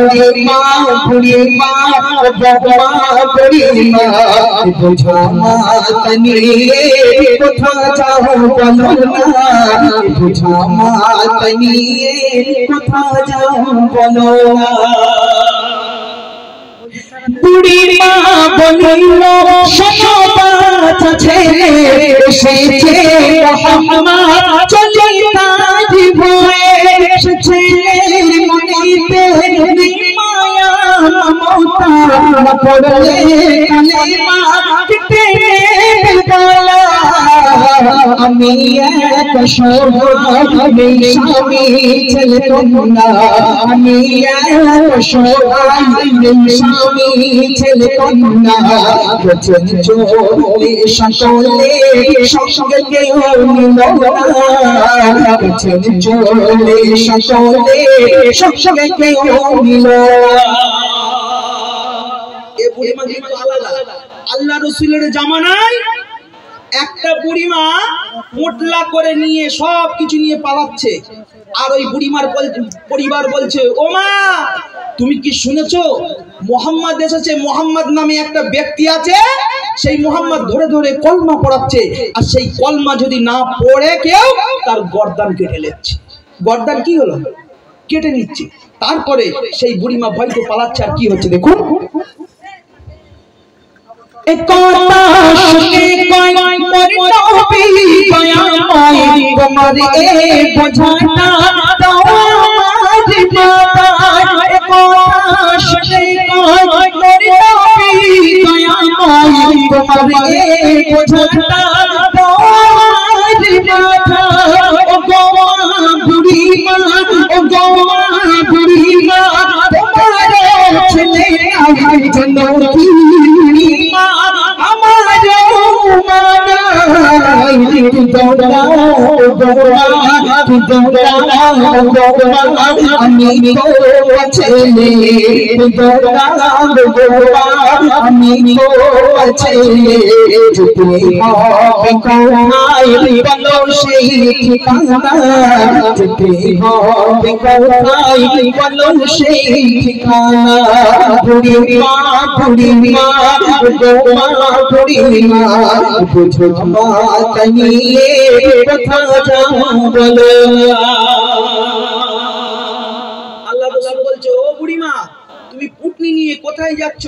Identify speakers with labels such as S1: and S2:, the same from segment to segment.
S1: বুড়িমা বুড়িমা বৌমা বুড়িমা বুঝো মা তনিয়ে কোথা যাও বলো না বুঝো মা তনিয়ে কোথা যাও বলো না বুড়িমা বলিল শোনো বাচ্চা ছেলে এসেছে মোহাম্মদ চলে তাজ ভয়ে ছেলের মনেতে মায়া মমতা পড়লে কালেমা কেটে গলা আমি এক সোহাগী স্বামী ছেলে তোমরা আমি এক সোহাগী স্বামী ছেলে তোমরা বচন চলে সকলে সঙ্গে কেউ নিল না বচন চলে সকলে সঙ্গে কেউ নিল এ বুড়িমা কিন্তু আলাদা আল্লাহ রাসূলের জামানায় একটা বুড়িমা মোটলা করে নিয়ে সবকিছু নিয়ে পালাচ্ছে আর ওই বুড়িমার পরিবার বলছে ও মা তুমি কি শুনেছো মোহাম্মদ এসেছে মোহাম্মদ নামে একটা ব্যক্তি আছে সেই মোহাম্মদ ধরে ধরে কলমা পড়াচ্ছে আর সেই কলমা যদি না পড়ে কেউ তার গর্দান কেটে নিচ্ছে গর্দান কি হলো কেটে নিচ্ছে তারপরে সেই বুড়িমা ভয়তে পালাচ্ছে আর কি হচ্ছে দেখুন কথা শুনে কয় মোর নবী দয়াময় তোমার এই বোঝাটা দাও আমার মাথায় কথা শুনে কয় মোর নবী দয়াময় তোমার এই বোঝাটা দাও আমার মাথায় ও গো বুড়িমা ও গো বুড়িমা তোমার ছেলে আমার জন্য আমি ছেলে আমি ছেলে বলো সেই ঠিকানা বলো সেই ঠিকানা বুড়িমা বুড়িমা বুড়িমা বুঝো মা তনিয়ে কোথা যাও বলো আল্লাহ রাসূল বলছে ও বুড়িমা তুমি পুটনি নিয়ে কোথায় যাচ্ছ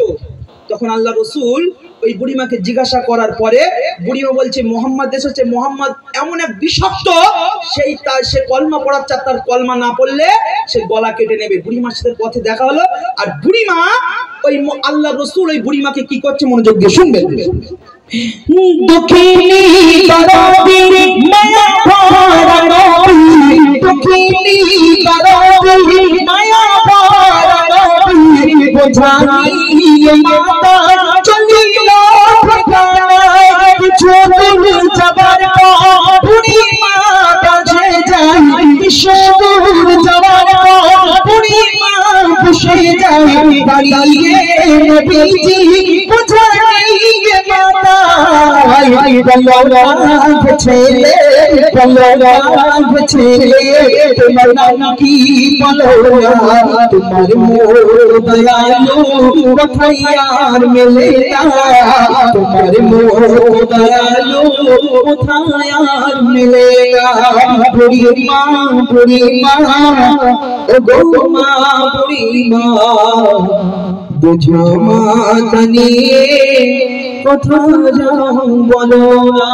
S1: তখন আল্লাহ রাসূল ওই বুড়িমাকে জিজ্ঞাসা করার পরে বুড়িমা বলছে মোহাম্মদ এসেছে মোহাম্মদ এমন এক বিষাক্ত সেই তার সে কলমা পড়াচ্ছে তার কলমা না পড়লে সে গলা কেটে নেবে বুড়িমার সাথে পথে দেখা হলো আর বুড়িমা ওই আল্লাহ রাসূল ওই বুড়িমাকে কি করছে মনোযোগ দিয়ে শুনবেন দুঃখিনী করবি মায়া ভরা নবী দুঃখিনী করবি মায়া ভরা নবী বোঝানি মাতা চলিল ঠিকানায় চতুর যাবার বুড়িমা কাছে যাই সুদূর যাবার বুড়িমা বসে যাই দাঁড়িয়ে নবীজি বোঝানি মাতা বলরাম ছেলে তোমার নাম কি বলো তোমার মোর দয়ালু কোথায় আর মেলে না তোমার মোর দয়ালু কোথায় আর মেলে না বুড়িমা বুড়িমা ও গো মা বুড়িমা বুঝো মা তনিয়ে কোথা যাও বলো না